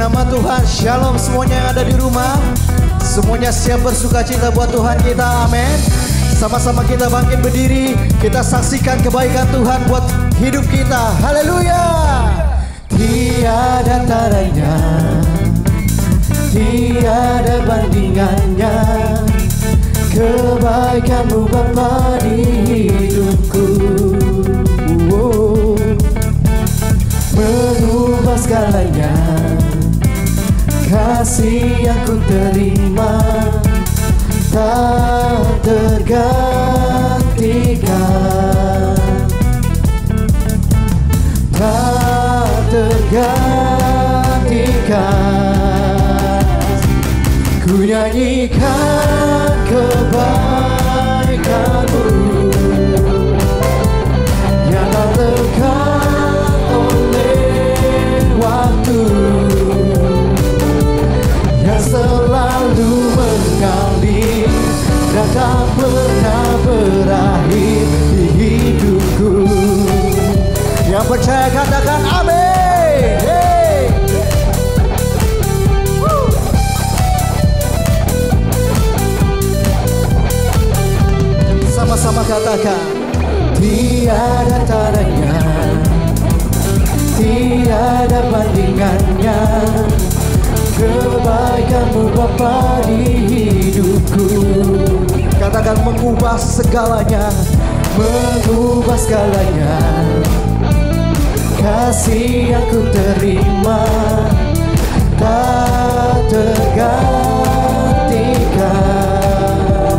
nama Tuhan. Shalom semuanya yang ada di rumah. Semuanya siap bersuka cita buat Tuhan kita, amin. Sama-sama kita bangkit berdiri. Kita saksikan kebaikan Tuhan buat hidup kita. Haleluya. Tiada taranya, tiada bandingannya, kebaikan-Mu Bapa di hidupku. Mengubah segalanya, kasih yang ku terima tak tergantikan, tak tergantikan. Ku nyanyikan kebaikan-Mu yang tak lekang oleh waktu, yang selalu mengalir dan tak pernah berakhir di hidupku. Yang percaya katakan amin. Hey. Sama-sama katakan, tiada taranya, tiada bandingannya, kebaikan-Mu Bapa di hidupku. Katakan mengubah segalanya, mengubah segalanya, kasih yang ku terima tak tergantikan,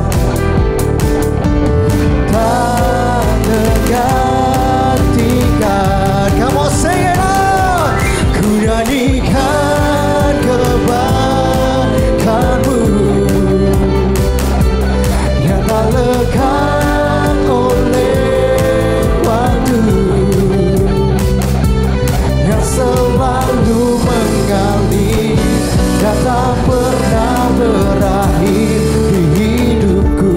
tak tergantikan. Kamu sing it out. Ku nyanyikan kebaikan-Mu yang tak lekang oleh waktu, yang selalu mengalir dan tak pernah berakhir di hidupku.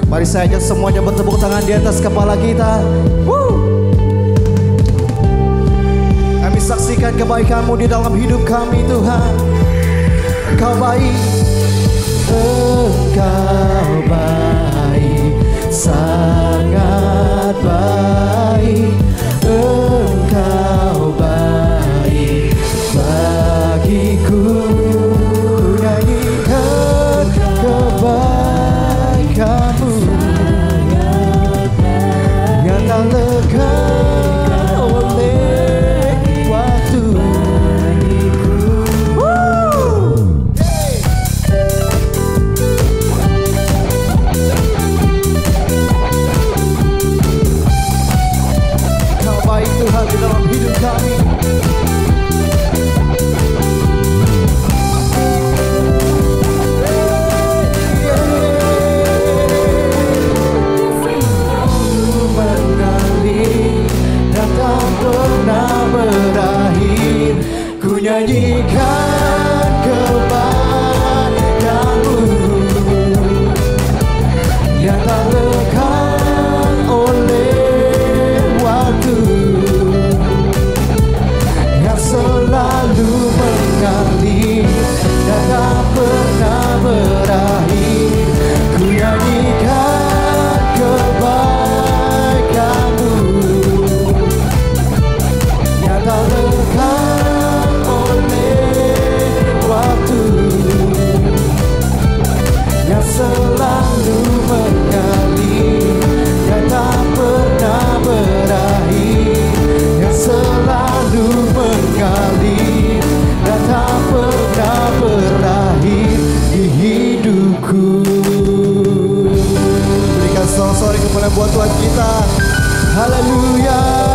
Mari saya ajak semuanya bertepuk tangan di atas kepala kita. Kami saksikan kebaikan-Mu di dalam hidup kami, Tuhan. Engkau baik, Engkau baik, sangat baik. Engkau baik bagiku. Nyanyikan kebaikan-Mu yang tak lekang oleh waktu. Kau baik Tuhan di dalam hidup kami. Pernah berakhir, ku nyanyikan kebaikan-Mu yang tak lekang oleh waktu, yang selalu mengalir dan tak pernah berakhir. Ku nyanyikan kebaikan-Mu tak lekang oleh waktu, yang selalu mengalir dan tak pernah berakhir, yang selalu mengalir dan tak pernah berakhir di hidupku. Berikan sorak-sorai kepada buat Tuhan kita. Haleluya.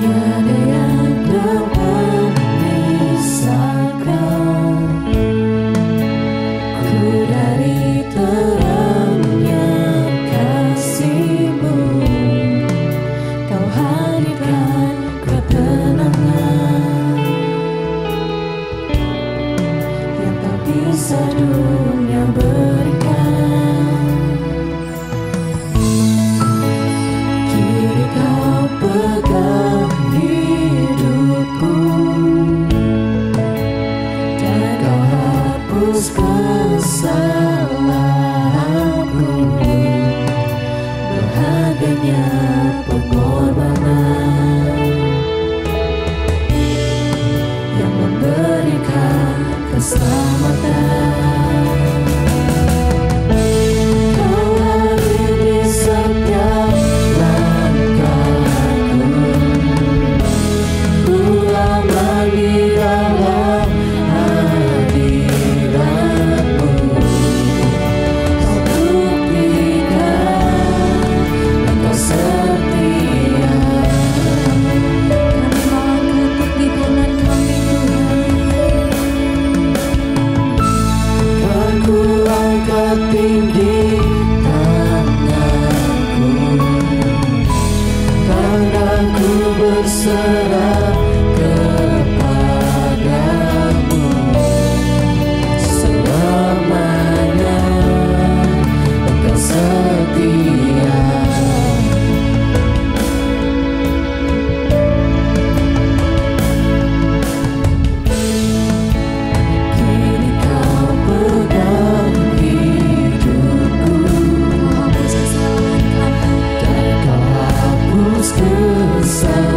Tiada yang dapat memisahkan berserah kepadamu selamanya. Engkau setia. Kini kau pegang hidupku, dan kau hapus kesalahan.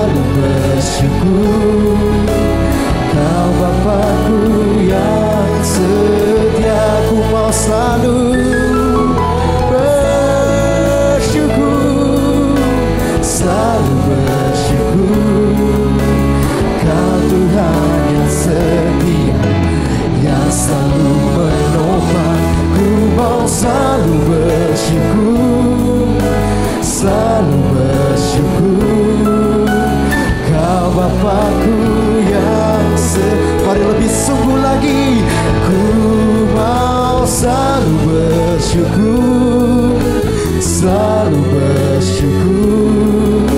selalu bersyukur. Kau Bapa-Ku yang setia, ku mau selalu bersyukur, selalu bersyukur. Kau Tuhan yang setia, yang selalu menopang, ku mau selalu bersyukur, selalu bersyukur. Kau Bapa-Ku yang mari lebih sungguh lagi, ku mau selalu bersyukur, selalu bersyukur.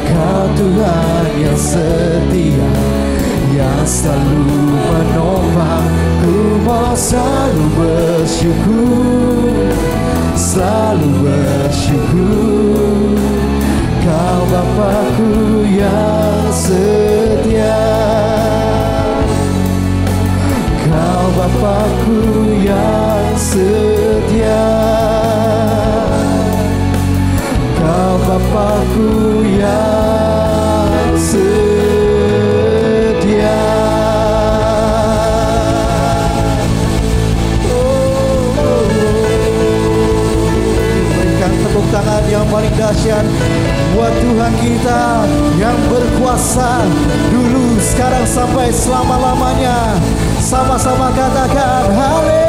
Kau Tuhan yang setia, yang selalu menopang, ku mau selalu bersyukur, selalu bersyukur. Kau Bapa-Ku yang setia, Kau Bapa-Ku yang setia, Kau Bapa-Ku yang setia. Berikan tepuk tangan yang paling dahsyat buat Tuhan kita yang berkuasa dulu, sekarang, sampai selama-lamanya. Sama-sama katakan haleluya.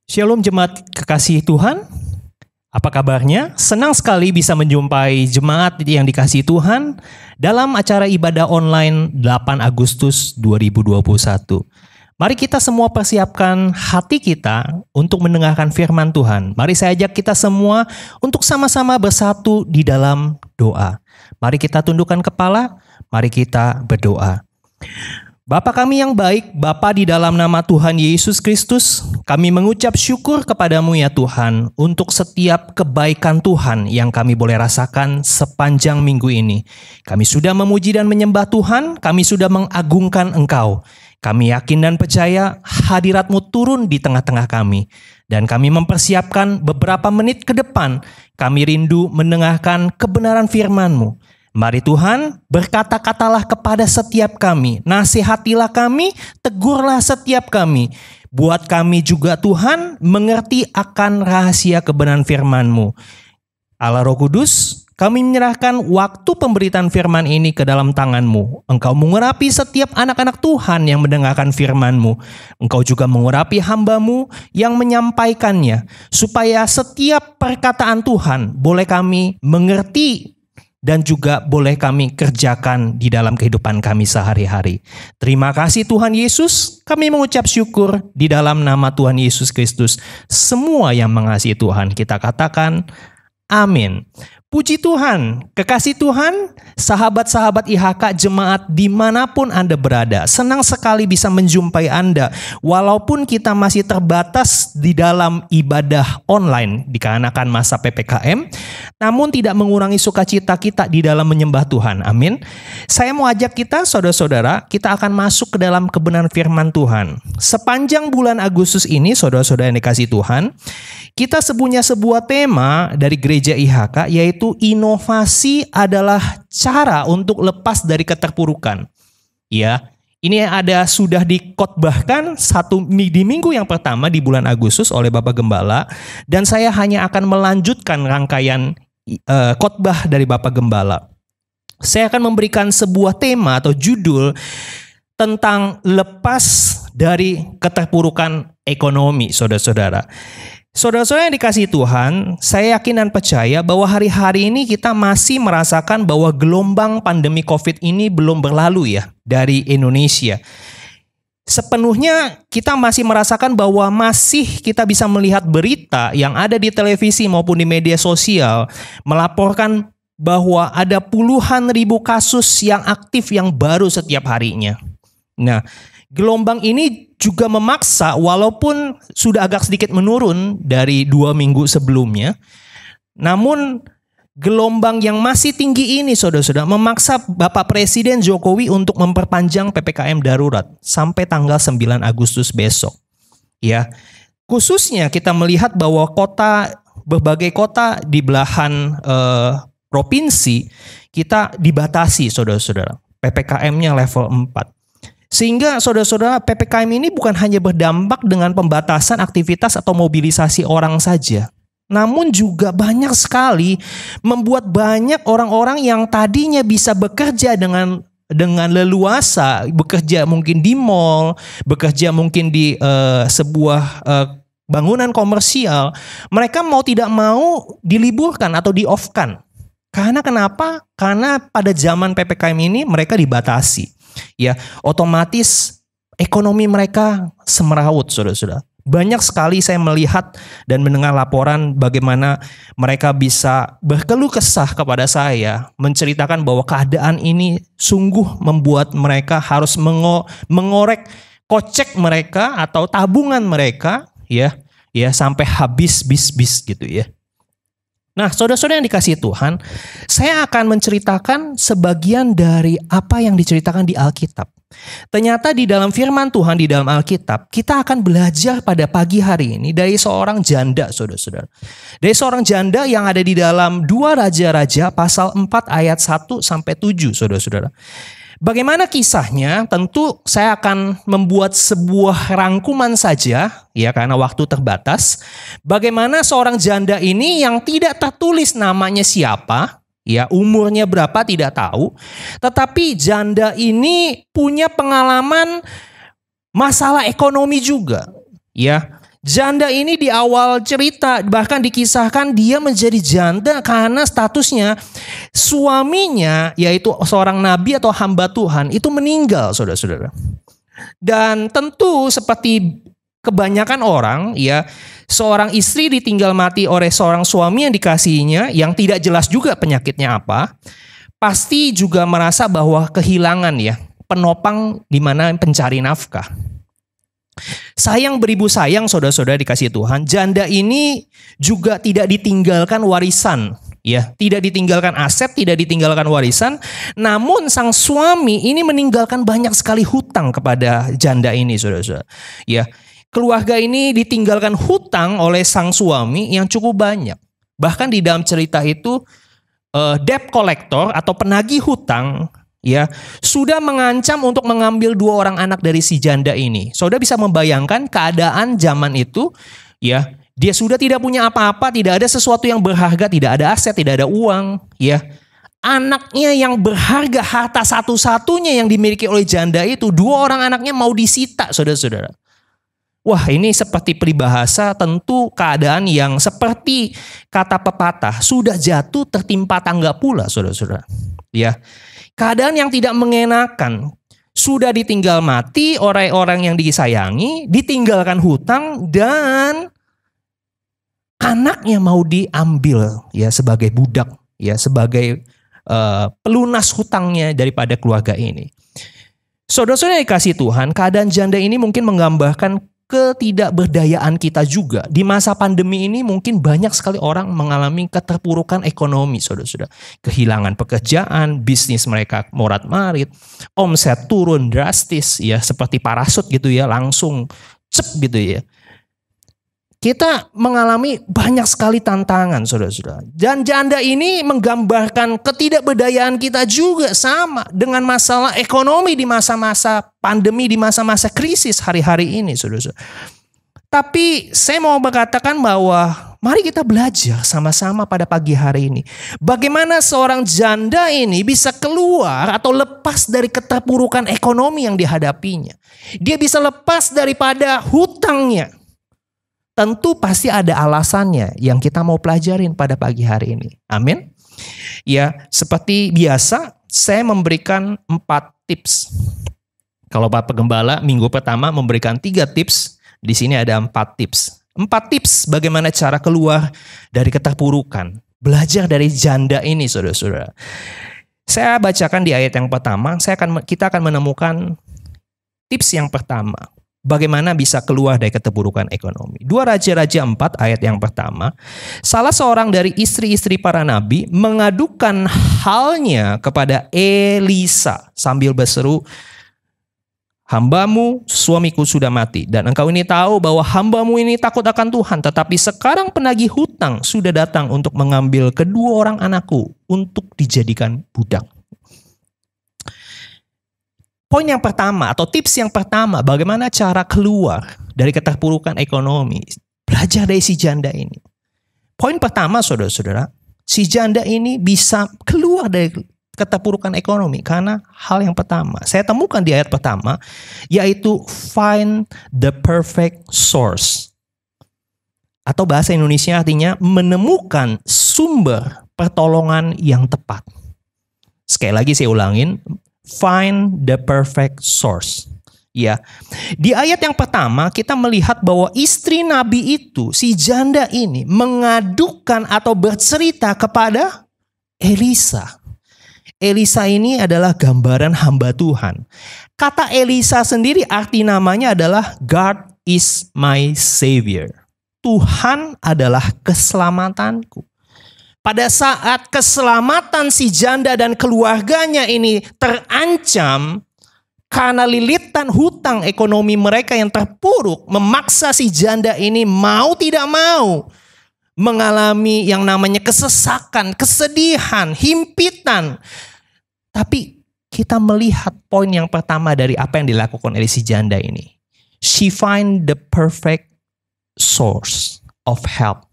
Shalom jemaat kekasih Tuhan. Apa kabarnya? Senang sekali bisa menjumpai jemaat yang dikasihi Tuhan dalam acara ibadah online 8 Agustus 2021. Mari kita semua persiapkan hati kita untuk mendengarkan firman Tuhan. Mari saya ajak kita semua untuk sama-sama bersatu di dalam doa. Mari kita tundukkan kepala, mari kita berdoa. Bapa kami yang baik, Bapa, di dalam nama Tuhan Yesus Kristus, kami mengucap syukur kepadamu ya Tuhan untuk setiap kebaikan Tuhan yang kami boleh rasakan sepanjang minggu ini. Kami sudah memuji dan menyembah Tuhan, kami sudah mengagungkan Engkau. Kami yakin dan percaya hadirat-Mu turun di tengah-tengah kami. Dan kami mempersiapkan beberapa menit ke depan, kami rindu mendengarkan kebenaran firman-Mu. Mari Tuhan, berkata-katalah kepada setiap kami, nasihatilah kami, tegurlah setiap kami. Buat kami juga Tuhan mengerti akan rahasia kebenaran firman-Mu. Allah Roh Kudus, kami menyerahkan waktu pemberitaan firman ini ke dalam tangan-Mu. Engkau mengurapi setiap anak-anak Tuhan yang mendengarkan firman-Mu. Engkau juga mengurapi hamba-Mu yang menyampaikannya. Supaya setiap perkataan Tuhan boleh kami mengerti dan juga boleh kami kerjakan di dalam kehidupan kami sehari-hari. Terima kasih Tuhan Yesus, kami mengucap syukur di dalam nama Tuhan Yesus Kristus. Semua yang mengasihi Tuhan kita katakan amin. Puji Tuhan, kekasih Tuhan, sahabat-sahabat IHK jemaat dimanapun Anda berada. Senang sekali bisa menjumpai Anda. Walaupun kita masih terbatas di dalam ibadah online dikarenakan masa PPKM, namun tidak mengurangi sukacita kita di dalam menyembah Tuhan. Amin. Saya mau ajak kita, saudara-saudara, kita akan masuk ke dalam kebenaran firman Tuhan. Sepanjang bulan Agustus ini, saudara-saudara yang dikasihi Tuhan, kita punya sebuah tema dari gereja IHK, yaitu inovasi adalah cara untuk lepas dari keterpurukan. Ya, ini sudah dikhotbahkan di minggu yang pertama di bulan Agustus oleh Bapak Gembala, dan saya hanya akan melanjutkan rangkaian khotbah dari Bapak Gembala. Saya akan memberikan sebuah tema atau judul tentang lepas dari keterpurukan ekonomi, saudara-saudara. Saudara-saudara yang dikasihi Tuhan, saya yakin dan percaya bahwa hari-hari ini kita masih merasakan bahwa gelombang pandemi COVID ini belum berlalu ya dari Indonesia. Sepenuhnya kita masih merasakan bahwa masih kita bisa melihat berita yang ada di televisi maupun di media sosial melaporkan bahwa ada puluhan ribu kasus yang aktif yang baru setiap harinya. Nah, gelombang ini juga memaksa, walaupun sudah agak sedikit menurun dari 2 minggu sebelumnya, namun gelombang yang masih tinggi ini, saudara-saudara, memaksa Bapak Presiden Jokowi untuk memperpanjang PPKM darurat sampai tanggal 9 Agustus besok. Ya, khususnya kita melihat bahwa berbagai kota di belahan provinsi kita dibatasi, saudara-saudara. PPKM-nya level 4. Sehingga saudara-saudara, PPKM ini bukan hanya berdampak dengan pembatasan aktivitas atau mobilisasi orang saja, namun juga banyak sekali membuat banyak orang-orang yang tadinya bisa bekerja dengan leluasa, bekerja mungkin di mall, bekerja mungkin di sebuah bangunan komersial, mereka mau tidak mau diliburkan atau di-off-kan. Karena kenapa? Karena pada zaman PPKM ini mereka dibatasi. Ya, otomatis ekonomi mereka semeraut, saudara-saudara. Banyak sekali saya melihat dan mendengar laporan bagaimana mereka bisa berkeluh kesah kepada saya, menceritakan bahwa keadaan ini sungguh membuat mereka harus mengorek kocek mereka atau tabungan mereka, ya sampai habis bis gitu ya. Nah, saudara-saudara yang dikasihi Tuhan, saya akan menceritakan sebagian dari apa yang diceritakan di Alkitab. Ternyata di dalam firman Tuhan di dalam Alkitab, kita akan belajar pada pagi hari ini dari seorang janda, saudara-saudara. Dari seorang janda yang ada di dalam 2 Raja-Raja pasal 4 ayat 1 sampai 7, saudara-saudara. Bagaimana kisahnya? Tentu saya akan membuat sebuah rangkuman saja, ya, karena waktu terbatas. Bagaimana seorang janda ini yang tidak tertulis namanya siapa, ya, umurnya berapa tidak tahu, tetapi janda ini punya pengalaman masalah ekonomi juga, ya. Janda ini di awal cerita bahkan dikisahkan dia menjadi janda karena statusnya suaminya, yaitu seorang nabi atau hamba Tuhan, itu meninggal, saudara-saudara. Dan tentu seperti kebanyakan orang, ya, seorang istri ditinggal mati oleh seorang suami yang dikasihinya yang tidak jelas juga penyakitnya apa, pasti juga merasa bahwa kehilangan, ya, penopang di mana pencari nafkah. Sayang beribu sayang, saudara-saudara dikasihi Tuhan, janda ini juga tidak ditinggalkan warisan, ya, tidak ditinggalkan aset, tidak ditinggalkan warisan. Namun sang suami ini meninggalkan banyak sekali hutang kepada janda ini, saudara-saudara. Ya, keluarga ini ditinggalkan hutang oleh sang suami yang cukup banyak. Bahkan di dalam cerita itu debt collector atau penagih hutang, ya, sudah mengancam untuk mengambil 2 orang anak dari si janda ini. Saudara bisa membayangkan keadaan zaman itu, ya, dia sudah tidak punya apa-apa, tidak ada sesuatu yang berharga, tidak ada aset, tidak ada uang, ya. Anaknya yang berharga, harta satu-satunya yang dimiliki oleh janda itu, 2 orang anaknya mau disita, saudara-saudara. Wah, ini seperti peribahasa, tentu keadaan yang seperti kata pepatah, sudah jatuh tertimpa tangga pula, saudara-saudara. Ya. Keadaan yang tidak mengenakan, sudah ditinggal mati orang-orang yang disayangi, ditinggalkan hutang, dan anaknya mau diambil, ya, sebagai budak, ya, sebagai pelunas hutangnya daripada keluarga ini. Saudara-saudara yang dikasihi Tuhan, keadaan janda ini mungkin menggambarkan ketidakberdayaan kita juga. Di masa pandemi ini mungkin banyak sekali orang mengalami keterpurukan ekonomi, saudara-saudara. Kehilangan pekerjaan, bisnis mereka morat-marit, omset turun drastis, ya, seperti parasut gitu ya, langsung cep gitu ya. Kita mengalami banyak sekali tantangan, saudara-saudara. Dan janda ini menggambarkan ketidakberdayaan kita juga sama dengan masalah ekonomi di masa-masa pandemi, di masa-masa krisis hari-hari ini, saudara-saudara. Tapi saya mau mengatakan bahwa mari kita belajar sama-sama pada pagi hari ini. Bagaimana seorang janda ini bisa keluar atau lepas dari keterpurukan ekonomi yang dihadapinya. Dia bisa lepas daripada hutangnya. Tentu pasti ada alasannya yang kita mau pelajarin pada pagi hari ini. Amin. Ya, seperti biasa saya memberikan 4 tips. Kalau Bapak Gembala minggu pertama memberikan 3 tips, di sini ada 4 tips. 4 tips bagaimana cara keluar dari keterpurukan. Belajar dari janda ini, saudara-saudara. Saya bacakan di ayat yang pertama, kita akan menemukan tips yang pertama. Bagaimana bisa keluar dari keterpurukan ekonomi. 2 Raja-Raja 4 ayat yang pertama. Salah seorang dari istri-istri para nabi mengadukan halnya kepada Elisa sambil berseru, hambamu, suamiku sudah mati. Dan engkau ini tahu bahwa hambamu ini takut akan Tuhan. Tetapi sekarang penagih hutang sudah datang untuk mengambil kedua orang anakku untuk dijadikan budak. Poin yang pertama atau tips yang pertama, bagaimana cara keluar dari keterpurukan ekonomi. Belajar dari si janda ini. Poin pertama saudara-saudara, si janda ini bisa keluar dari keterpurukan ekonomi karena hal yang pertama. Saya temukan di ayat pertama, yaitu find the perfect source. Atau bahasa Indonesia artinya menemukan sumber pertolongan yang tepat. Sekali lagi saya ulangin, find the perfect source. Ya, di ayat yang pertama kita melihat bahwa istri Nabi itu, si janda ini mengadukan atau bercerita kepada Elisa. Elisa ini adalah gambaran hamba Tuhan. Kata Elisa sendiri arti namanya adalah God is my savior. Tuhan adalah keselamatanku. Pada saat keselamatan si janda dan keluarganya ini terancam karena lilitan hutang ekonomi mereka yang terpuruk, memaksa si janda ini mau tidak mau mengalami yang namanya kesesakan, kesedihan, himpitan. Tapi kita melihat poin yang pertama dari apa yang dilakukan oleh si janda ini. She find the perfect source of help.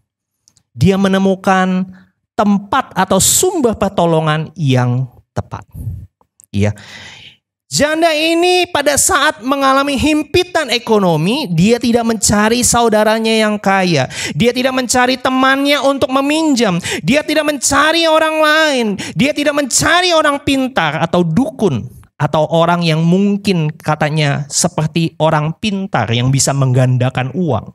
Dia menemukan tempat atau sumber pertolongan yang tepat. Iya. Janda ini pada saat mengalami himpitan ekonomi, dia tidak mencari saudaranya yang kaya. Dia tidak mencari temannya untuk meminjam. Dia tidak mencari orang lain. Dia tidak mencari orang pintar atau dukun. Atau orang yang mungkin katanya seperti orang pintar yang bisa menggandakan uang.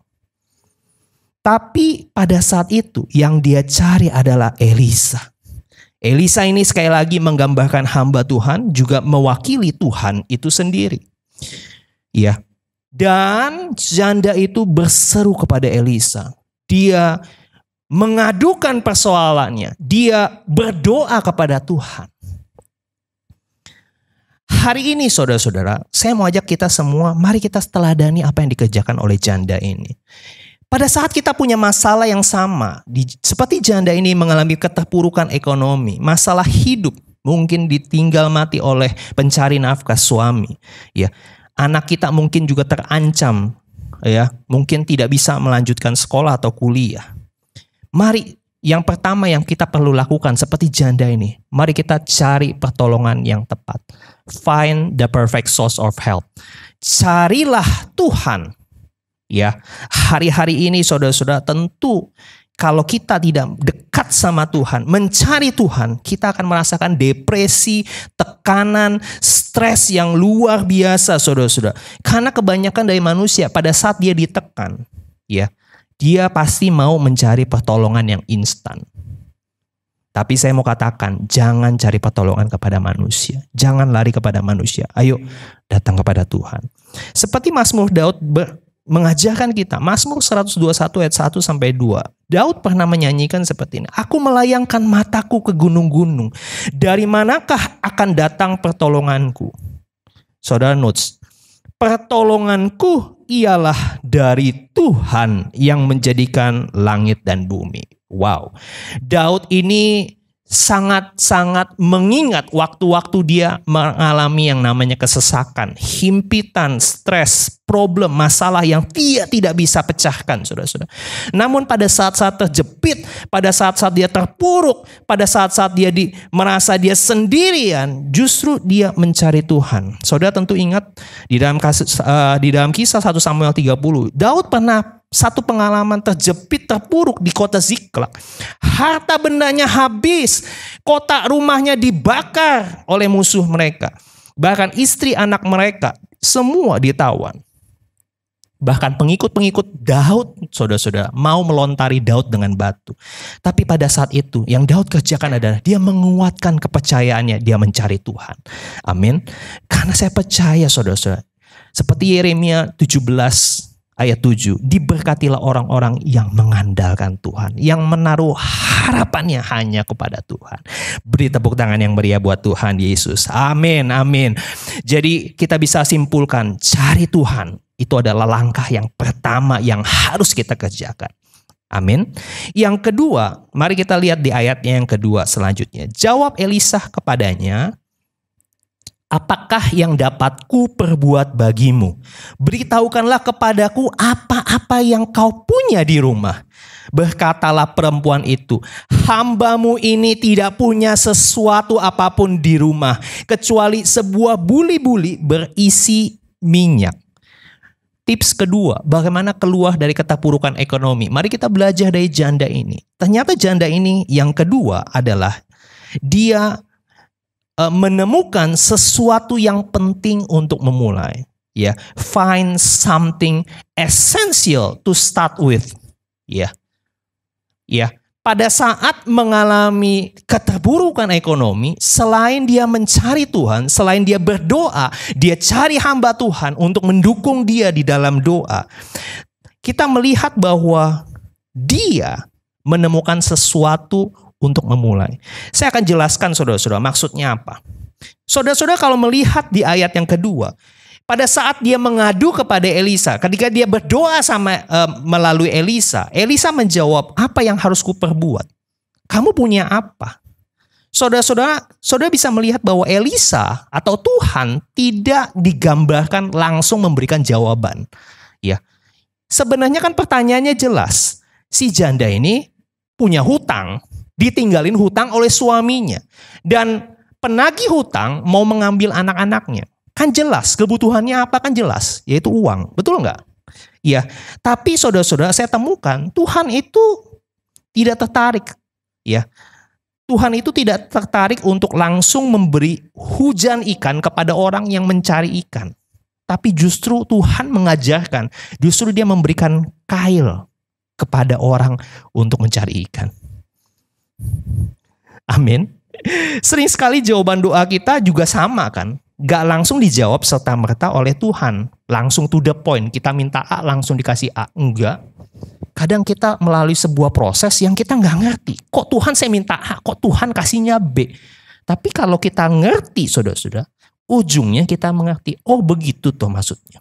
Tapi pada saat itu yang dia cari adalah Elisa. Elisa ini sekali lagi menggambarkan hamba Tuhan, juga mewakili Tuhan itu sendiri. Ya. Dan janda itu berseru kepada Elisa. Dia mengadukan persoalannya. Dia berdoa kepada Tuhan. Hari ini saudara-saudara, saya mau ajak kita semua, mari kita teladani apa yang dikerjakan oleh janda ini. Pada saat kita punya masalah yang sama, seperti janda ini mengalami keterpurukan ekonomi, masalah hidup, mungkin ditinggal mati oleh pencari nafkah suami, ya. Anak kita mungkin juga terancam, ya, mungkin tidak bisa melanjutkan sekolah atau kuliah. Mari yang pertama yang kita perlu lakukan seperti janda ini, mari kita cari pertolongan yang tepat. Find the perfect source of help. Carilah Tuhan. Ya, hari-hari ini saudara-saudara, tentu kalau kita tidak dekat sama Tuhan, mencari Tuhan, kita akan merasakan depresi, tekanan, stres yang luar biasa saudara-saudara. Karena kebanyakan dari manusia pada saat dia ditekan, ya, dia pasti mau mencari pertolongan yang instan. Tapi saya mau katakan, jangan cari pertolongan kepada manusia. Jangan lari kepada manusia. Ayo datang kepada Tuhan. Seperti Mazmur Daud mengajarkan kita, Mazmur 121 ayat 1 sampai 2. Daud pernah menyanyikan seperti ini. Aku melayangkan mataku ke gunung-gunung. Dari manakah akan datang pertolonganku? Saudara notes, pertolonganku ialah dari Tuhan yang menjadikan langit dan bumi. Wow. Daud ini sangat-sangat mengingat waktu-waktu dia mengalami yang namanya kesesakan, himpitan, stres, problem, masalah yang dia tidak bisa pecahkan, saudara-saudara. Namun pada saat-saat terjepit, pada saat-saat dia terpuruk, pada saat-saat dia merasa dia sendirian, justru dia mencari Tuhan. Saudara tentu ingat di dalam kisah 1 Samuel 30, Daud pernah satu pengalaman terjepit, terpuruk di kota Ziklag. Harta bendanya habis, kota rumahnya dibakar oleh musuh mereka. Bahkan istri anak mereka semua ditawan. Bahkan pengikut-pengikut Daud, saudara-saudara, mau melontari Daud dengan batu. Tapi pada saat itu yang Daud kerjakan adalah dia menguatkan kepercayaannya, dia mencari Tuhan. Amin. Karena saya percaya saudara-saudara, seperti Yeremia 17 Ayat 7, diberkatilah orang-orang yang mengandalkan Tuhan, yang menaruh harapannya hanya kepada Tuhan. Beri tepuk tangan yang meriah buat Tuhan Yesus. Amin, amin. Jadi kita bisa simpulkan, cari Tuhan itu adalah langkah yang pertama yang harus kita kerjakan. Amin. Yang kedua, mari kita lihat di ayatnya yang kedua selanjutnya. Jawab Elisa kepadanya, apakah yang dapat ku perbuat bagimu? Beritahukanlah kepadaku apa-apa yang kau punya di rumah. Berkatalah perempuan itu, hambamu ini tidak punya sesuatu apapun di rumah, kecuali sebuah buli-buli berisi minyak. Tips kedua, bagaimana keluar dari keterpurukan ekonomi? Mari kita belajar dari janda ini. Ternyata janda ini yang kedua adalah dia menemukan sesuatu yang penting untuk memulai, ya. Find something essential to start with, ya. Ya, pada saat mengalami keterpurukan ekonomi, selain dia mencari Tuhan, selain dia berdoa, dia cari hamba Tuhan untuk mendukung dia di dalam doa. Kita melihat bahwa dia menemukan sesuatu untuk memulai. Saya akan jelaskan saudara-saudara maksudnya apa. Saudara-saudara kalau melihat di ayat yang kedua, pada saat dia mengadu kepada Elisa, ketika dia berdoa melalui Elisa, Elisa menjawab, apa yang harus kuperbuat? Kamu punya apa? Saudara-saudara bisa melihat bahwa Elisa atau Tuhan tidak digambarkan langsung memberikan jawaban. Ya, sebenarnya kan pertanyaannya jelas. Si janda ini punya hutang, ditinggalin hutang oleh suaminya. Dan penagih hutang mau mengambil anak-anaknya. Kan jelas, kebutuhannya apa kan jelas, yaitu uang. Betul nggak? Ya, tapi saudara-saudara saya temukan Tuhan itu tidak tertarik. Ya, Tuhan itu tidak tertarik untuk langsung memberi hujan ikan kepada orang yang mencari ikan. Tapi justru Tuhan mengajarkan, justru dia memberikan kail kepada orang untuk mencari ikan. Amin. Sering sekali jawaban doa kita juga sama kan. Gak langsung dijawab serta-merta oleh Tuhan. Langsung to the point. Kita minta A langsung dikasih A. Enggak. Kadang kita melalui sebuah proses yang kita gak ngerti. Kok Tuhan saya minta A, kok Tuhan kasihnya B. Tapi kalau kita ngerti saudara-saudara, ujungnya kita mengerti. Oh begitu tuh maksudnya.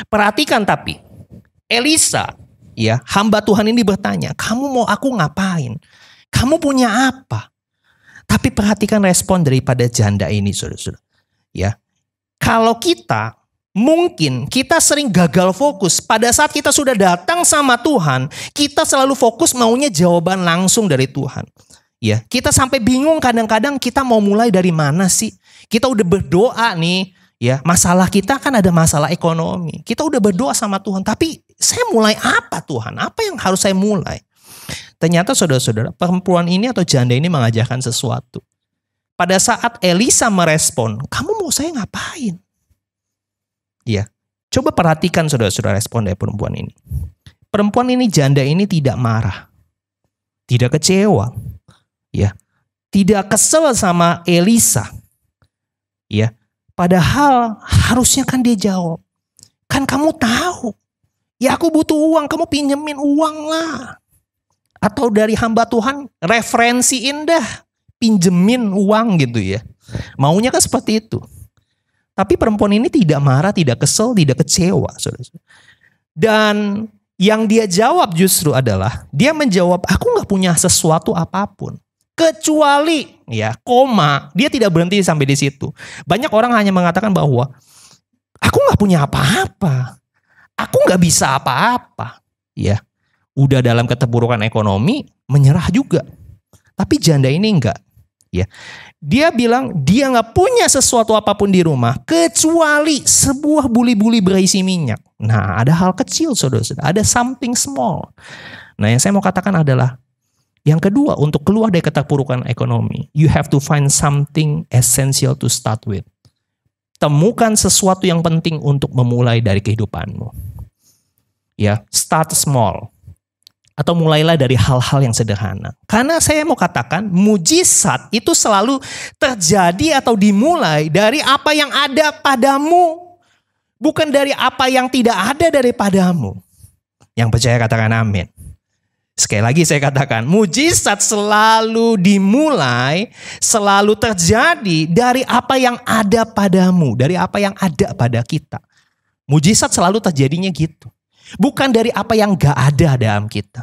Perhatikan tapi. Elisa, ya hamba Tuhan ini bertanya, kamu mau aku ngapain? Kamu punya apa? Tapi perhatikan respon daripada janda ini, saudara-saudara. Ya, kalau kita mungkin kita sering gagal fokus pada saat kita sudah datang sama Tuhan, kita selalu fokus maunya jawaban langsung dari Tuhan. Ya, kita sampai bingung kadang-kadang kita mau mulai dari mana sih? Kita udah berdoa nih, ya masalah kita kan ada masalah ekonomi. Kita udah berdoa sama Tuhan, tapi saya mulai apa Tuhan? Apa yang harus saya mulai? Ternyata saudara-saudara, perempuan ini atau janda ini mengajarkan sesuatu. Pada saat Elisa merespon, kamu mau saya ngapain? Ya, coba perhatikan saudara-saudara respon dari perempuan ini. Perempuan ini, janda ini tidak marah, tidak kecewa, ya, tidak kesel sama Elisa. Ya, padahal harusnya kan dia jawab, kan kamu tahu, ya aku butuh uang, kamu pinjemin uang lah. Atau dari hamba Tuhan referensiin dah, pinjemin uang gitu ya. Maunya kan seperti itu. Tapi perempuan ini tidak marah, tidak kesel, tidak kecewa. Dan yang dia jawab justru adalah, dia menjawab, aku gak punya sesuatu apapun. Kecuali, ya koma, dia tidak berhenti sampai di situ. Banyak orang hanya mengatakan bahwa, aku gak punya apa-apa. Aku gak bisa apa-apa. Ya. Udah dalam keterpurukan ekonomi, menyerah juga. Tapi janda ini enggak. Ya, dia bilang dia nggak punya sesuatu apapun di rumah kecuali sebuah buli-buli berisi minyak. Nah, ada hal kecil saudara-saudara, ada something small. Nah, yang saya mau katakan adalah yang kedua, untuk keluar dari keterpurukan ekonomi, you have to find something essential to start with. Temukan sesuatu yang penting untuk memulai dari kehidupanmu. Ya, start small. Atau mulailah dari hal-hal yang sederhana. Karena saya mau katakan mujizat itu selalu terjadi atau dimulai dari apa yang ada padamu. Bukan dari apa yang tidak ada daripadamu. Yang percaya katakan amin. Sekali lagi saya katakan, mujizat selalu dimulai, selalu terjadi dari apa yang ada padamu, dari apa yang ada pada kita. Mujizat selalu terjadinya gitu. Bukan dari apa yang gak ada dalam kita.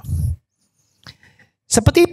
Seperti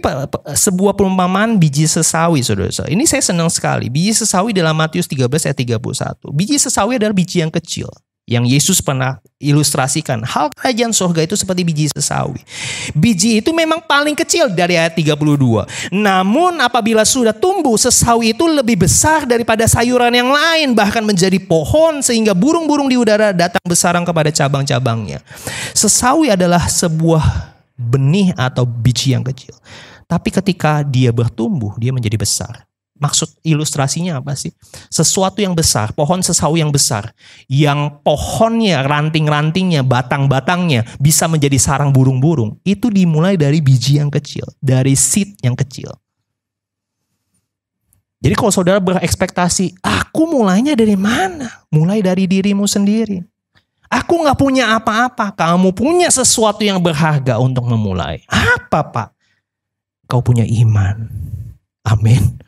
sebuah perumpamaan biji sesawi, saudara-saudara. Ini saya senang sekali. Biji sesawi dalam Matius 13 ayat 31. Biji sesawi adalah biji yang kecil. Yang Yesus pernah ilustrasikan. Hal kerajaan surga itu seperti biji sesawi. Biji itu memang paling kecil dari ayat 32. Namun apabila sudah tumbuh, sesawi itu lebih besar daripada sayuran yang lain. Bahkan menjadi pohon sehingga burung-burung di udara datang bersarang kepada cabang-cabangnya. Sesawi adalah sebuah benih atau biji yang kecil. Tapi ketika dia bertumbuh, dia menjadi besar. Maksud ilustrasinya apa sih? Sesuatu yang besar, pohon sesawi yang besar. Yang pohonnya, ranting-rantingnya, batang-batangnya bisa menjadi sarang burung-burung. Itu dimulai dari biji yang kecil. Dari seed yang kecil. Jadi kalau saudara berekspektasi, aku mulainya dari mana? Mulai dari dirimu sendiri. Aku gak punya apa-apa. Kamu punya sesuatu yang berharga untuk memulai. Apa, Pak? Kau punya iman. Amin.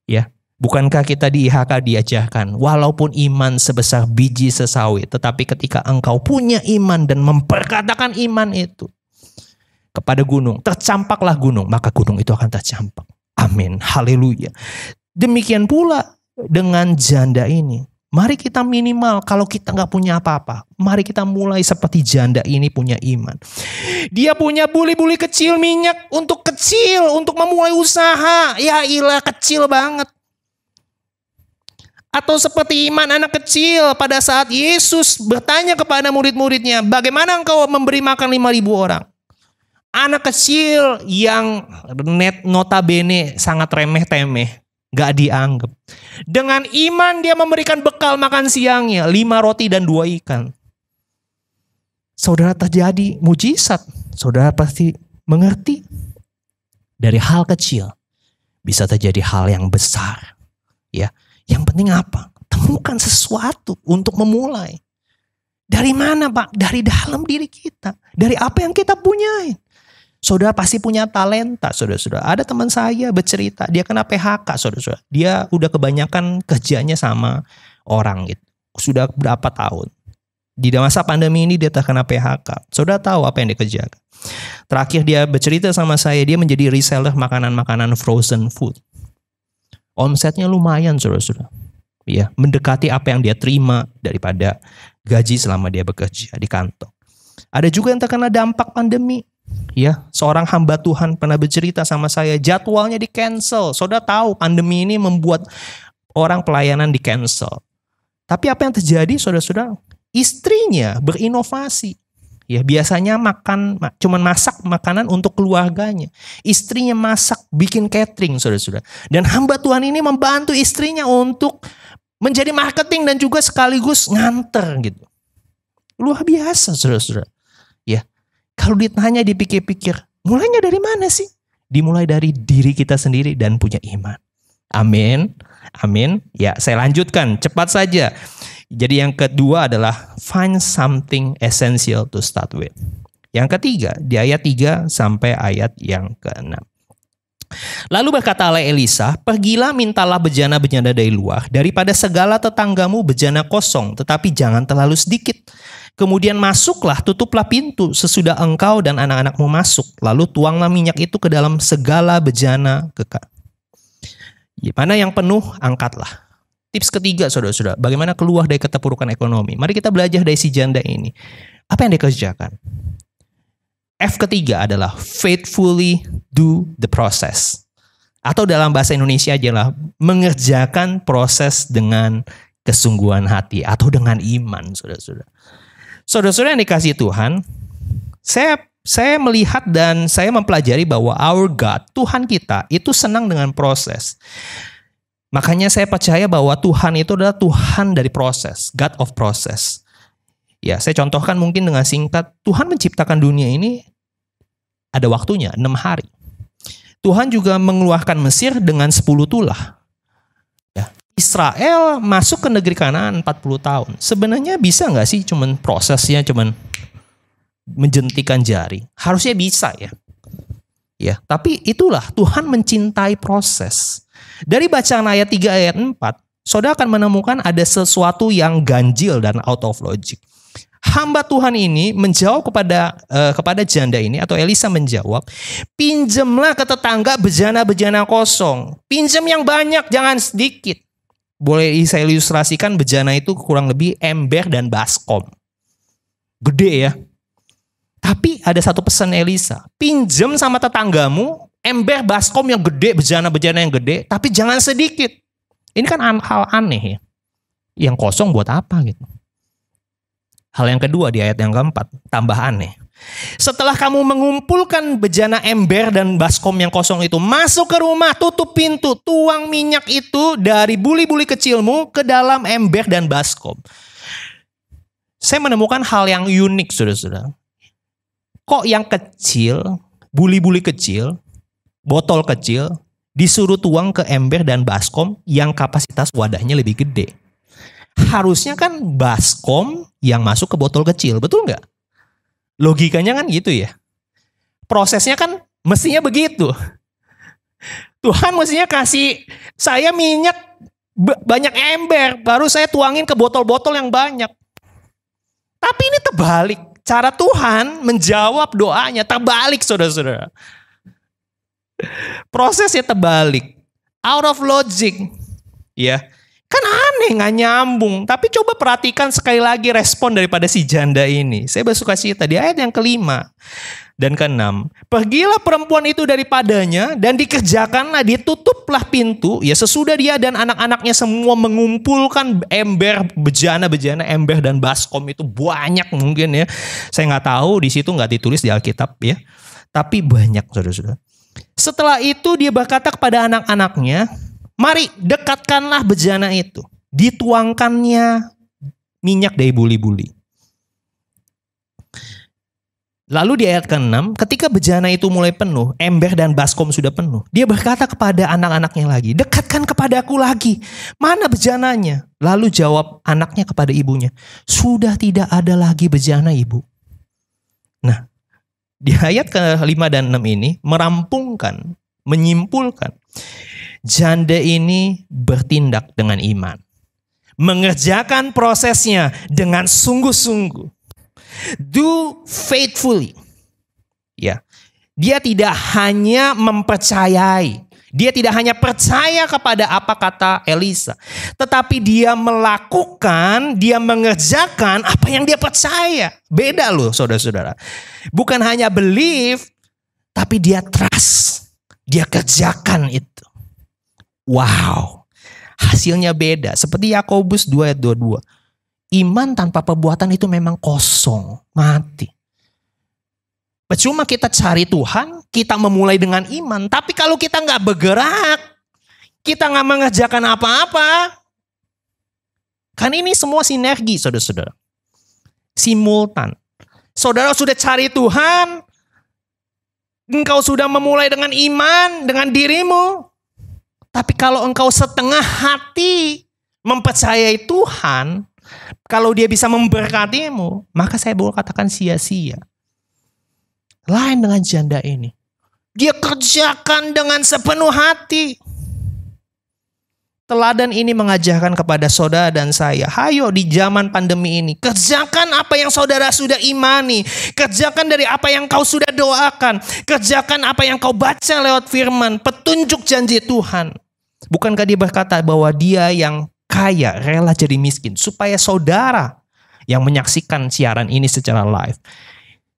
Ya, bukankah kita di IHK diajarkan, walaupun iman sebesar biji sesawi, tetapi ketika engkau punya iman dan memperkatakan iman itu kepada gunung, tercampaklah gunung, maka gunung itu akan tercampak. Amin, haleluya. Demikian pula dengan janda ini. Mari kita minimal, kalau kita gak punya apa-apa, mari kita mulai seperti janda ini punya iman. Dia punya buli-buli kecil minyak untuk memulai usaha. Ya ilah, kecil banget. Atau seperti iman anak kecil pada saat Yesus bertanya kepada murid-muridnya, bagaimana engkau memberi makan 5.000 orang? Anak kecil yang notabene sangat remeh-temeh. Gak dianggap. Dengan iman dia memberikan bekal makan siangnya, 5 roti dan 2 ikan. Saudara, terjadi mujizat. Saudara pasti mengerti. Dari hal kecil bisa terjadi hal yang besar. Ya, yang penting apa? Temukan sesuatu untuk memulai. Dari mana, Pak? Dari dalam diri kita. Dari apa yang kita punyai. Saudara pasti punya talenta, saudara-saudara. Ada teman saya bercerita, dia kena PHK, saudara-saudara. Dia udah kebanyakan kerjanya sama orang gitu. Sudah berapa tahun. Di masa pandemi ini dia terkena PHK. Saudara tahu apa yang dia kerjakan. Terakhir dia bercerita sama saya, dia menjadi reseller makanan-makanan frozen food. Omsetnya lumayan, saudara-saudara. Ya, mendekati apa yang dia terima daripada gaji selama dia bekerja di kantor. Ada juga yang terkena dampak pandemi. Ya, seorang hamba Tuhan pernah bercerita sama saya, jadwalnya di cancel. Saudara tahu pandemi ini membuat orang pelayanan di cancel. Tapi apa yang terjadi, saudara-saudara? Istrinya berinovasi. Ya, biasanya cuman masak makanan untuk keluarganya. Istrinya masak, bikin catering, saudara-saudara. Dan hamba Tuhan ini membantu istrinya untuk menjadi marketing dan juga sekaligus nganter gitu. Luar biasa, saudara-saudara. Ya. Kalau ditanya dipikir-pikir, mulainya dari mana sih? Dimulai dari diri kita sendiri dan punya iman. Amin. Amin. Ya, saya lanjutkan cepat saja. Jadi yang kedua adalah find something essential to start with. Yang ketiga, di ayat 3 sampai ayat yang ke-6. Lalu berkata Elisa, pergilah mintalah bejana-bejana dari luar, daripada segala tetanggamu bejana kosong, tetapi jangan terlalu sedikit. Kemudian masuklah, tutuplah pintu sesudah engkau dan anak-anakmu masuk. Lalu tuanglah minyak itu ke dalam segala bejana kekal. Mana yang penuh, angkatlah. Tips ketiga, saudara-saudara, bagaimana keluar dari keterpurukan ekonomi. Mari kita belajar dari si janda ini. Apa yang dikerjakan? F ketiga adalah faithfully do the process. Atau dalam bahasa Indonesia adalah mengerjakan proses dengan kesungguhan hati atau dengan iman, saudara-saudara. Saudara-saudara yang dikasihi Tuhan, saya melihat dan saya mempelajari bahwa our God, Tuhan kita, itu senang dengan proses. Makanya saya percaya bahwa Tuhan itu adalah Tuhan dari proses, God of process. Ya, saya contohkan mungkin dengan singkat, Tuhan menciptakan dunia ini ada waktunya, 6 hari. Tuhan juga mengeluarkan Mesir dengan 10 tulah. Ya, Israel masuk ke negeri Kanaan 40 tahun. Sebenarnya bisa nggak sih cuman prosesnya cuman menjentikan jari? Harusnya bisa ya. Ya, tapi itulah Tuhan mencintai proses. Dari bacaan ayat 3 ayat 4, saudara akan menemukan ada sesuatu yang ganjil dan out of logic. Hamba Tuhan ini menjawab kepada janda ini, atau Elisa menjawab, pinjemlah ke tetangga bejana-bejana kosong. Pinjam yang banyak, jangan sedikit. Boleh saya ilustrasikan bejana itu kurang lebih ember dan baskom. Gede ya. Tapi ada satu pesan Elisa, pinjam sama tetanggamu ember baskom yang gede, bejana-bejana yang gede, tapi jangan sedikit. Ini kan hal aneh ya. Yang kosong buat apa gitu. Hal yang kedua di ayat yang keempat, tambah aneh. Setelah kamu mengumpulkan bejana ember dan baskom yang kosong itu, masuk ke rumah, tutup pintu, tuang minyak itu dari buli-buli kecilmu ke dalam ember dan baskom. Saya menemukan hal yang unik, saudara-saudara. Kok yang kecil, buli-buli kecil, botol kecil, disuruh tuang ke ember dan baskom yang kapasitas wadahnya lebih gede? Harusnya kan baskom yang masuk ke botol kecil, betul nggak? Logikanya kan gitu ya. Prosesnya kan mestinya begitu. Tuhan mestinya kasih saya minyak banyak ember, baru saya tuangin ke botol-botol yang banyak. Tapi ini terbalik. Cara Tuhan menjawab doanya terbalik, saudara-saudara. Prosesnya terbalik. Out of logic. Ya. Kan aneh, gak nyambung. Tapi coba perhatikan sekali lagi respon daripada si janda ini. Saya bersukacita di ayat yang kelima dan keenam. Pergilah perempuan itu daripadanya dan dikerjakanlah, ditutuplah pintu. Ya, sesudah dia dan anak-anaknya semua mengumpulkan ember, bejana-bejana ember dan baskom itu banyak mungkin ya. Saya gak tahu, di situ gak ditulis di Alkitab ya. Tapi banyak, saudara-saudara. Setelah itu dia berkata kepada anak-anaknya, mari dekatkanlah bejana itu. Dituangkannya minyak dari buli-buli. Lalu di ayat ke-6, ketika bejana itu mulai penuh, ember dan baskom sudah penuh, dia berkata kepada anak-anaknya lagi, dekatkan kepadaku lagi, mana bejananya? Lalu jawab anaknya kepada ibunya, sudah tidak ada lagi bejana, ibu. Nah, di ayat ke-5 dan 6 ini merampungkan, menyimpulkan, janda ini bertindak dengan iman. Mengerjakan prosesnya dengan sungguh-sungguh. Do faithfully. Ya. Dia tidak hanya mempercayai. Dia tidak hanya percaya kepada apa kata Elisa. Tetapi dia melakukan, dia mengerjakan apa yang dia percaya. Beda loh saudara-saudara. Bukan hanya believe, tapi dia trust. Dia kerjakan itu. Wow, hasilnya beda. Seperti Yakobus 2 ayat 22. Iman tanpa perbuatan itu memang kosong, mati. Percuma kita cari Tuhan, kita memulai dengan iman. Tapi kalau kita nggak bergerak, kita nggak mengerjakan apa-apa. Kan ini semua sinergi, saudara-saudara. Simultan. Saudara sudah cari Tuhan, engkau sudah memulai dengan iman, dengan dirimu. Tapi kalau engkau setengah hati mempercayai Tuhan, kalau dia bisa memberkatimu, maka saya boleh katakan sia-sia. Lain dengan janda ini. Dia kerjakan dengan sepenuh hati. Teladan ini mengajarkan kepada saudara dan saya, hayo di zaman pandemi ini, kerjakan apa yang saudara sudah imani. Kerjakan dari apa yang kau sudah doakan. Kerjakan apa yang kau baca lewat firman, petunjuk janji Tuhan. Bukankah dia berkata bahwa dia yang kaya rela jadi miskin, supaya saudara yang menyaksikan siaran ini secara live,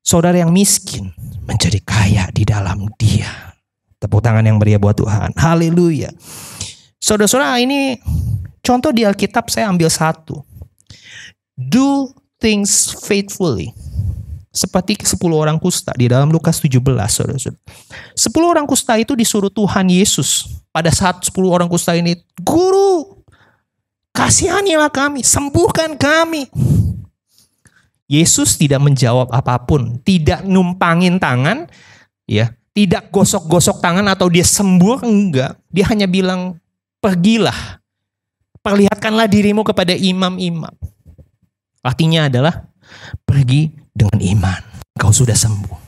saudara yang miskin menjadi kaya di dalam dia. Tepuk tangan yang meriah buat Tuhan. Haleluya. Saudara-saudara, ini contoh di Alkitab saya ambil satu. Do things faithfully. Seperti 10 orang kusta di dalam Lukas 17, saudara-saudara. 10 orang kusta itu disuruh Tuhan Yesus. Pada saat 10 orang kusta ini, Guru, kasihanilah kami, sembuhkan kami. Yesus tidak menjawab apapun, tidak numpangin tangan, ya, tidak gosok-gosok tangan atau dia sembuh, enggak. Dia hanya bilang, pergilah, Perlihatkanlah dirimu kepada imam-imam. Artinya adalah pergi dengan iman. Kau sudah sembuh.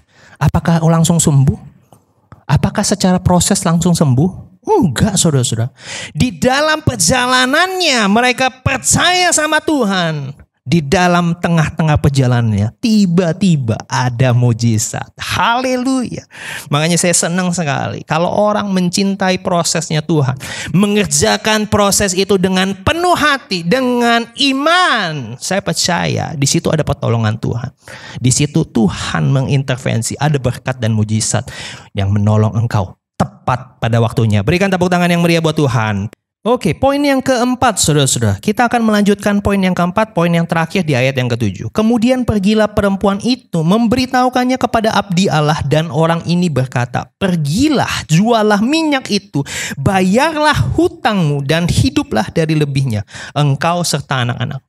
Apakah kau langsung sembuh? Apakah secara proses langsung sembuh? Enggak, saudara-saudara. Di dalam perjalanannya mereka percaya sama Tuhan. Di dalam tengah-tengah perjalanannya tiba-tiba ada mujizat. Haleluya. Makanya saya senang sekali kalau orang mencintai prosesnya Tuhan, mengerjakan proses itu dengan penuh hati, dengan iman. Saya percaya di situ ada pertolongan Tuhan. Di situ Tuhan mengintervensi, ada berkat dan mujizat yang menolong engkau tepat pada waktunya. Berikan tepuk tangan yang meriah buat Tuhan. Oke, poin yang keempat, saudara-saudara. Kita akan melanjutkan poin yang keempat, poin yang terakhir di ayat yang ke-7. Kemudian pergilah perempuan itu memberitahukannya kepada abdi Allah, dan orang ini berkata, pergilah, jualah minyak itu, bayarlah hutangmu, dan hiduplah dari lebihnya, engkau serta anak-anak.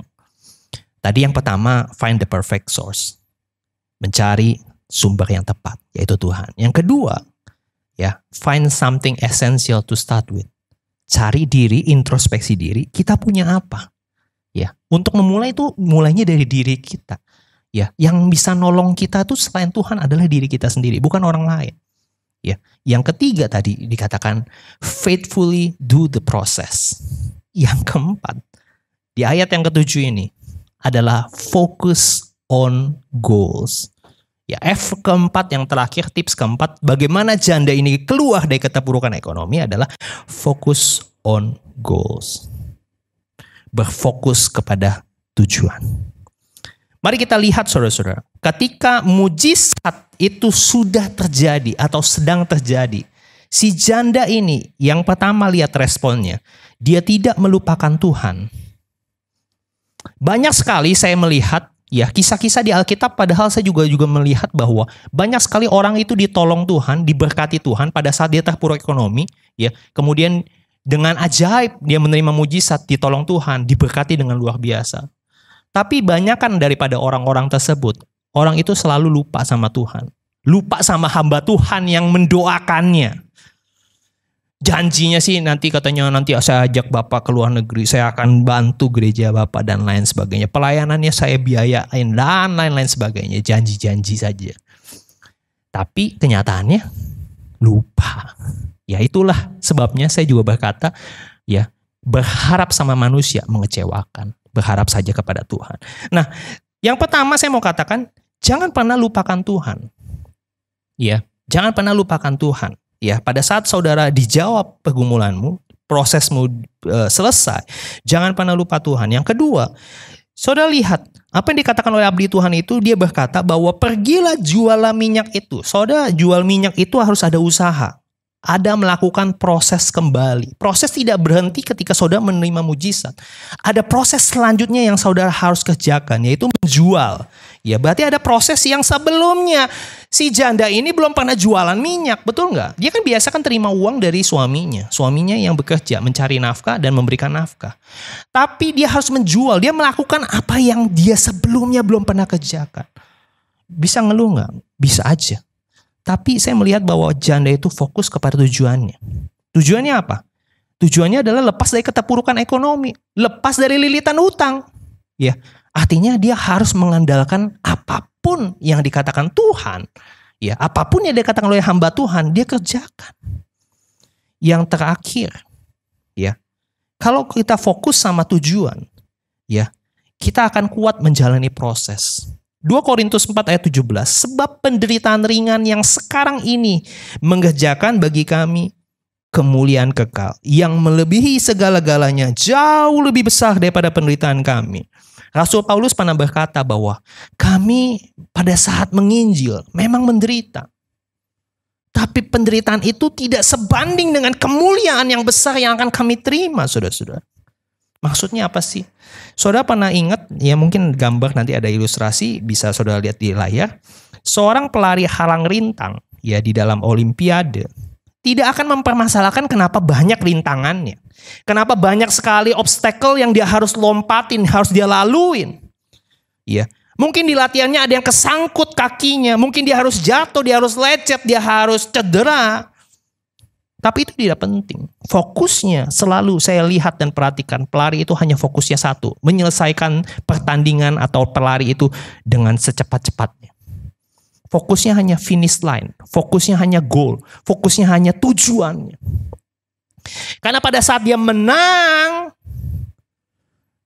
Tadi yang pertama, find the perfect source. Mencari sumber yang tepat, yaitu Tuhan. Yang kedua, ya, find something essential to start with. Cari diri, introspeksi diri, kita punya apa? Ya, untuk memulai itu mulainya dari diri kita. Ya, yang bisa nolong kita itu selain Tuhan adalah diri kita sendiri, bukan orang lain. Ya, yang ketiga tadi dikatakan faithfully do the process. Yang keempat, di ayat yang ke-7 ini adalah focus on goals. Ya, F keempat yang terakhir, tips keempat, bagaimana janda ini keluar dari keterpurukan ekonomi adalah focus on goals. Berfokus kepada tujuan. Mari kita lihat saudara-saudara, ketika mujizat itu sudah terjadi atau sedang terjadi, si janda ini yang pertama lihat responnya, dia tidak melupakan Tuhan. Banyak sekali saya melihat ya, kisah-kisah di Alkitab, padahal saya juga melihat bahwa banyak sekali orang itu ditolong Tuhan, diberkati Tuhan pada saat dia terpuruk ekonomi, ya. Kemudian dengan ajaib dia menerima mujizat, ditolong Tuhan, diberkati dengan luar biasa. Tapi banyakan daripada orang-orang tersebut, orang itu selalu lupa sama Tuhan. Lupa sama hamba Tuhan yang mendoakannya. Janjinya sih nanti katanya nanti saya ajak Bapak ke luar negeri, saya akan bantu gereja Bapak dan lain sebagainya. Pelayanannya saya biayain dan lain-lain sebagainya. Janji-janji saja. Tapi kenyataannya lupa. Ya itulah sebabnya saya juga berkata, ya berharap sama manusia mengecewakan. Berharap saja kepada Tuhan. Nah, yang pertama saya mau katakan, jangan pernah lupakan Tuhan. Ya, jangan pernah lupakan Tuhan. Ya, pada saat saudara dijawab pergumulanmu, prosesmu selesai, jangan pernah lupa Tuhan. Yang kedua, saudara lihat apa yang dikatakan oleh abdi Tuhan itu, dia berkata bahwa pergilah jualah minyak itu. Saudara jual minyak itu harus ada usaha. Ada melakukan proses kembali. Proses tidak berhenti ketika saudara menerima mujizat. Ada proses selanjutnya yang saudara harus kerjakan, yaitu menjual. Ya, berarti ada proses yang sebelumnya. Si janda ini belum pernah jualan minyak, betul nggak? Dia kan biasa kan terima uang dari suaminya. Suaminya yang bekerja, mencari nafkah dan memberikan nafkah. Tapi dia harus menjual, dia melakukan apa yang dia sebelumnya belum pernah kerjakan. Bisa ngeluh nggak? Bisa aja. Tapi saya melihat bahwa janda itu fokus kepada tujuannya. Tujuannya apa? Tujuannya adalah lepas dari keterpurukan ekonomi, lepas dari lilitan hutang. Ya, artinya dia harus mengandalkan apapun yang dikatakan Tuhan. Ya, apapun yang dikatakan oleh hamba Tuhan, dia kerjakan. Yang terakhir, ya, kalau kita fokus sama tujuan, ya, kita akan kuat menjalani proses. 2 Korintus 4 ayat 17, sebab penderitaan ringan yang sekarang ini mengerjakan bagi kami kemuliaan kekal yang melebihi segala-galanya, jauh lebih besar daripada penderitaan kami. Rasul Paulus pernah berkata bahwa kami pada saat menginjil memang menderita. Tapi penderitaan itu tidak sebanding dengan kemuliaan yang besar yang akan kami terima, saudara-saudara. Maksudnya apa sih? Saudara pernah ingat, ya mungkin gambar nanti ada ilustrasi, bisa saudara lihat di layar. Seorang pelari halang rintang, ya di dalam olimpiade, tidak akan mempermasalahkan kenapa banyak rintangannya. Kenapa banyak sekali obstacle yang dia harus lompatin, harus dia laluin. Ya, mungkin di latihannya ada yang kesangkut kakinya, mungkin dia harus jatuh, dia harus lecet, dia harus cedera. Tapi itu tidak penting. Fokusnya selalu saya lihat dan perhatikan, pelari itu hanya fokusnya satu, menyelesaikan pertandingan atau pelari itu dengan secepat-cepatnya. Fokusnya hanya finish line, fokusnya hanya goal, fokusnya hanya tujuannya. Karena pada saat dia menang,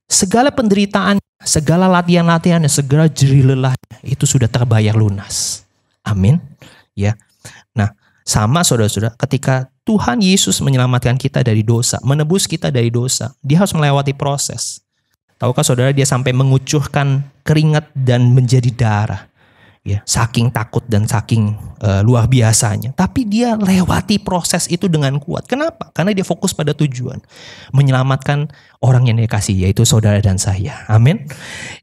segala penderitaan, segala latihan-latihannya, segala jerih lelahnya itu sudah terbayar lunas. Amin. Ya. Nah, sama saudara-saudara, ketika Tuhan Yesus menyelamatkan kita dari dosa, menebus kita dari dosa, dia harus melewati proses. Tahukah saudara, dia sampai mengucurkan keringat dan menjadi darah. Ya, saking takut dan saking luar biasanya. Tapi dia lewati proses itu dengan kuat. Kenapa? Karena dia fokus pada tujuan. Menyelamatkan orang yang dia kasih, yaitu saudara dan saya. Amin.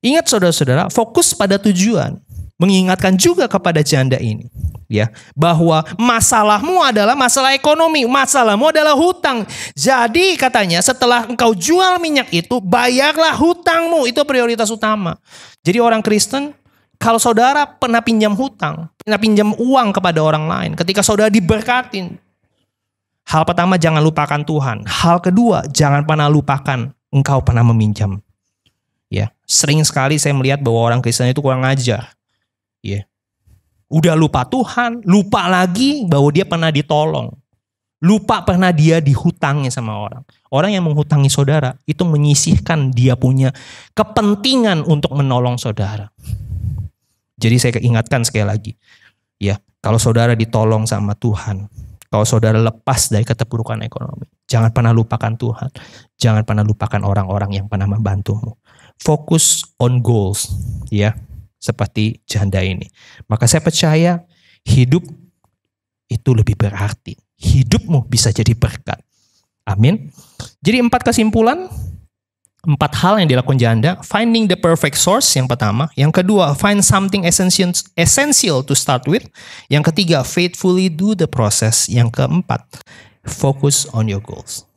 Ingat saudara-saudara, fokus pada tujuan. Mengingatkan juga kepada janda ini, ya, bahwa masalahmu adalah masalah ekonomi, masalahmu adalah hutang. Jadi katanya setelah engkau jual minyak itu, bayarlah hutangmu, itu prioritas utama. Jadi orang Kristen, kalau saudara pernah pinjam hutang, pernah pinjam uang kepada orang lain, ketika saudara diberkatin, hal pertama jangan lupakan Tuhan. Hal kedua, jangan pernah lupakan engkau pernah meminjam. Ya, sering sekali saya melihat bahwa orang Kristen itu kurang ajar. Ya, udah lupa Tuhan, lupa lagi bahwa dia pernah ditolong, lupa pernah dia dihutangi sama orang. Orang yang menghutangi saudara itu menyisihkan dia punya kepentingan untuk menolong saudara. Jadi saya ingatkan sekali lagi, ya, kalau saudara ditolong sama Tuhan, kalau saudara lepas dari keterpurukan ekonomi, jangan pernah lupakan Tuhan, jangan pernah lupakan orang-orang yang pernah membantumu. Fokus on goals, ya. Seperti janda ini. Maka saya percaya hidup itu lebih berarti. Hidupmu bisa jadi berkat. Amin. Jadi 4 kesimpulan, 4 hal yang dilakukan janda. Finding the perfect source yang pertama. Yang kedua, find something essential to start with. Yang ketiga, faithfully do the process. Yang keempat, focus on your goals.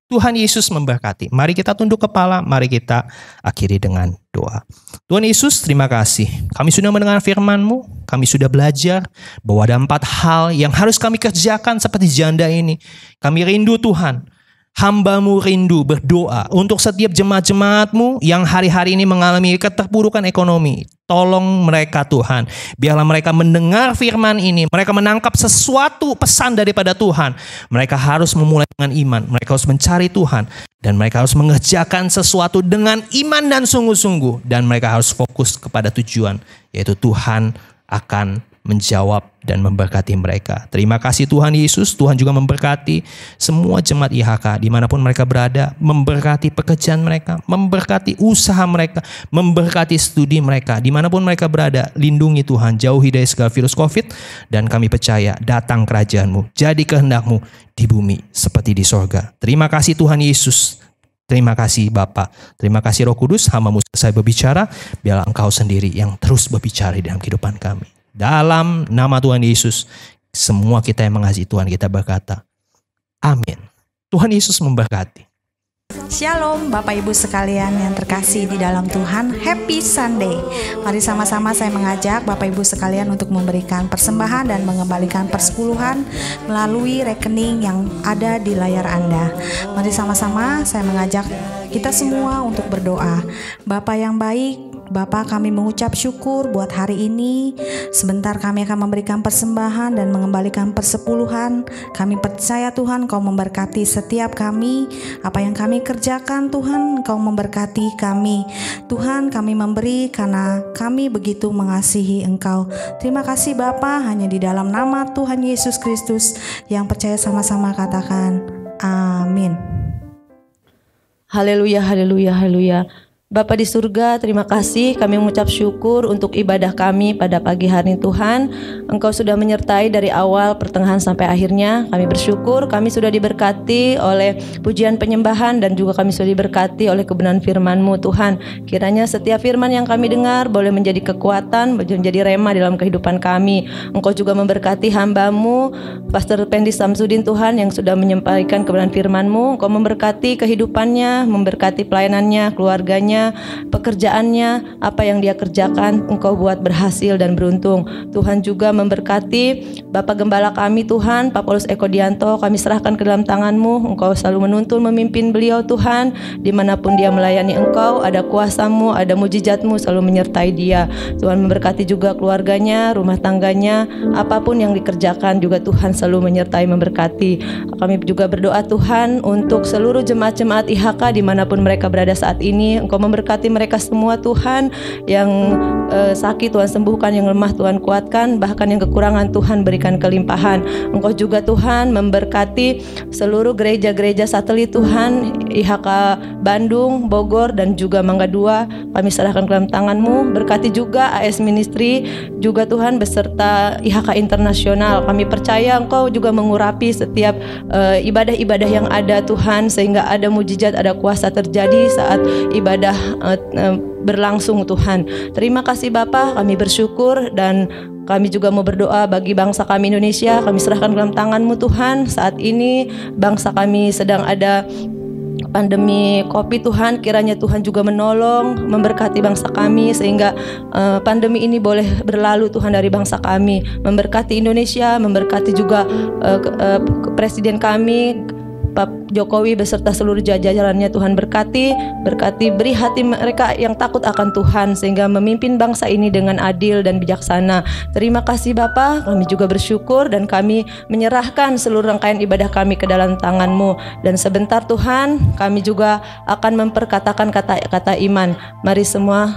Tuhan Yesus memberkati. Mari kita tunduk kepala, mari kita akhiri dengan doa. Tuhan Yesus, terima kasih. Kami sudah mendengar firman-Mu, kami sudah belajar bahwa ada 4 hal yang harus kami kerjakan seperti janda ini. Kami rindu Tuhan, hamba-Mu rindu berdoa untuk setiap jemaat-jemaat-Mu yang hari-hari ini mengalami keterpurukan ekonomi. Tolong mereka Tuhan, biarlah mereka mendengar firman ini, mereka menangkap sesuatu pesan daripada Tuhan. Mereka harus memulai dengan iman, mereka harus mencari Tuhan, dan mereka harus mengerjakan sesuatu dengan iman dan sungguh-sungguh. Dan mereka harus fokus kepada tujuan, yaitu Tuhan akan menjawab dan memberkati mereka. Terima kasih Tuhan Yesus. Tuhan juga memberkati semua jemaat IHK dimanapun mereka berada, memberkati pekerjaan mereka, memberkati usaha mereka, memberkati studi mereka, dimanapun mereka berada. Lindungi Tuhan, jauhi dari segala virus COVID, dan kami percaya datang kerajaan-Mu, jadi kehendak-Mu di bumi seperti di sorga. Terima kasih Tuhan Yesus. Terima kasih Bapa, terima kasih Roh Kudus. Hamba-Mu selesai berbicara, biarlah Engkau sendiri yang terus berbicara di dalam kehidupan kami. Dalam nama Tuhan Yesus, semua kita yang mengasihi Tuhan kita berkata, amin. Tuhan Yesus memberkati. Shalom Bapak Ibu sekalian yang terkasih di dalam Tuhan. Happy Sunday. Mari sama-sama saya mengajak Bapak Ibu sekalian untuk memberikan persembahan dan mengembalikan persepuluhan melalui rekening yang ada di layar Anda. Mari sama-sama saya mengajak kita semua untuk berdoa. Bapa yang baik, Bapa, kami mengucap syukur buat hari ini. Sebentar kami akan memberikan persembahan dan mengembalikan persepuluhan. Kami percaya Tuhan Kau memberkati setiap kami. Apa yang kami kerjakan Tuhan Kau memberkati kami. Tuhan, kami memberi karena kami begitu mengasihi Engkau. Terima kasih Bapa, hanya di dalam nama Tuhan Yesus Kristus yang percaya sama-sama katakan amin. Haleluya, haleluya, haleluya. Bapa di surga, terima kasih, kami mengucap syukur untuk ibadah kami pada pagi hari ini Tuhan. Engkau sudah menyertai dari awal, pertengahan sampai akhirnya. Kami bersyukur, kami sudah diberkati oleh pujian penyembahan dan juga kami sudah diberkati oleh kebenaran firman-Mu Tuhan. Kiranya setiap firman yang kami dengar boleh menjadi kekuatan, menjadi rema dalam kehidupan kami. Engkau juga memberkati hamba-Mu, Pastor Pendi Samsudin Tuhan yang sudah menyampaikan kebenaran firman-Mu. Engkau memberkati kehidupannya, memberkati pelayanannya, keluarganya, hidupnya, pekerjaannya, apa yang dia kerjakan, Engkau buat berhasil dan beruntung. Tuhan juga memberkati Bapak Gembala kami Tuhan, Pak Paulus Eko Dianto, kami serahkan ke dalam tangan-Mu. Engkau selalu menuntun, memimpin beliau Tuhan, dimanapun dia melayani Engkau, ada kuasa-Mu, ada mujizat-Mu selalu menyertai dia. Tuhan memberkati juga keluarganya, rumah tangganya, apapun yang dikerjakan juga Tuhan selalu menyertai, memberkati. Kami juga berdoa Tuhan untuk seluruh jemaat-jemaat IHK dimanapun mereka berada saat ini. Engkau memberkati mereka semua Tuhan, yang sakit Tuhan sembuhkan, yang lemah Tuhan kuatkan, bahkan yang kekurangan Tuhan berikan kelimpahan. Engkau juga Tuhan memberkati seluruh gereja-gereja satelit Tuhan, IHK Bandung, Bogor, dan juga Mangga 2. Kami serahkan ke dalam tangan-Mu. Berkati juga AS Ministry juga Tuhan beserta IHK Internasional. Kami percaya Engkau juga mengurapi setiap ibadah-ibadah yang ada Tuhan, sehingga ada mujizat, ada kuasa terjadi saat ibadah berlangsung Tuhan. Terima kasih Bapa, kami bersyukur, dan kami juga mau berdoa bagi bangsa kami Indonesia. Kami serahkan dalam tangan-Mu Tuhan. Saat ini bangsa kami sedang ada pandemi COVID Tuhan, kiranya Tuhan juga menolong, memberkati bangsa kami sehingga pandemi ini boleh berlalu Tuhan dari bangsa kami. Memberkati Indonesia, memberkati juga Presiden kami Pak Jokowi beserta seluruh jajarannya. Tuhan berkati, beri hati mereka yang takut akan Tuhan sehingga memimpin bangsa ini dengan adil dan bijaksana. Terima kasih Bapa, kami juga bersyukur dan kami menyerahkan seluruh rangkaian ibadah kami ke dalam tangan-Mu. Dan sebentar Tuhan, kami juga akan memperkatakan kata-kata iman. Mari semua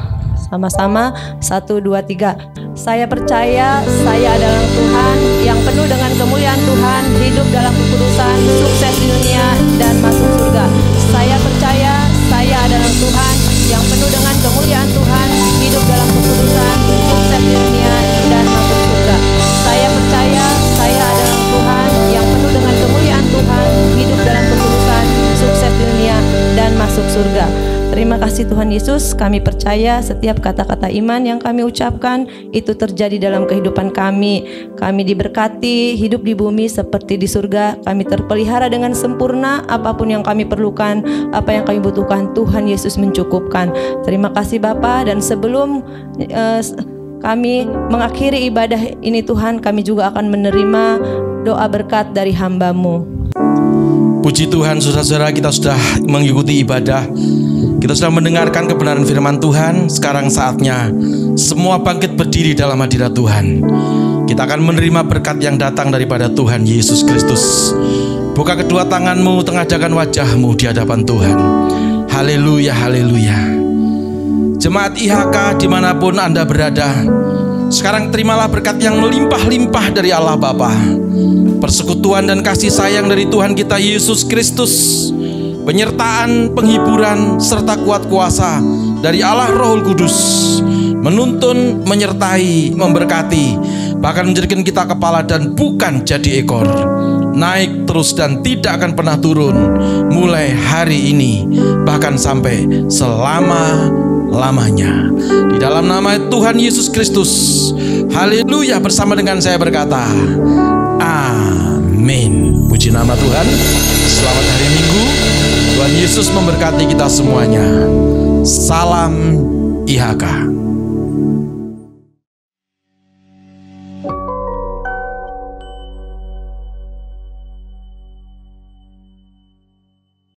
sama-sama, 1, 2, 3. Saya percaya saya adalah Tuhan yang penuh dengan kemuliaan Tuhan, hidup dalam kekudusan, sukses di dunia dan masuk surga. Saya percaya saya adalah Tuhan yang penuh dengan kemuliaan Tuhan, hidup dalam kekudusan, sukses di dunia dan masuk surga. Saya percaya saya adalah Tuhan yang penuh dengan kemuliaan Tuhan, hidup dalam kekudusan, sukses di dunia dan masuk surga. Terima kasih Tuhan Yesus, kami percaya setiap kata-kata iman yang kami ucapkan itu terjadi dalam kehidupan kami. Kami diberkati, hidup di bumi seperti di surga. Kami terpelihara dengan sempurna, apapun yang kami perlukan, apa yang kami butuhkan, Tuhan Yesus mencukupkan. Terima kasih Bapa, dan sebelum kami mengakhiri ibadah ini Tuhan, kami juga akan menerima doa berkat dari hamba-Mu. Puji Tuhan, saudara-saudara, kita sudah mengikuti ibadah. Kita sudah mendengarkan kebenaran firman Tuhan. Sekarang saatnya semua bangkit berdiri dalam hadirat Tuhan. Kita akan menerima berkat yang datang daripada Tuhan Yesus Kristus. Buka kedua tanganmu, tengahkan wajahmu di hadapan Tuhan. Haleluya, haleluya. Jemaat IHK dimanapun Anda berada, sekarang terimalah berkat yang melimpah-limpah dari Allah Bapa, persekutuan dan kasih sayang dari Tuhan kita Yesus Kristus, penyertaan, penghiburan, serta kuat kuasa dari Allah Roh Kudus menuntun, menyertai, memberkati, bahkan menjadikan kita kepala dan bukan jadi ekor, naik terus dan tidak akan pernah turun mulai hari ini bahkan sampai selama-lamanya. Di dalam nama Tuhan Yesus Kristus, haleluya. Bersama dengan saya berkata amin. Puji nama Tuhan. Selamat hari Minggu. Tuhan Yesus memberkati kita semuanya. Salam IHK.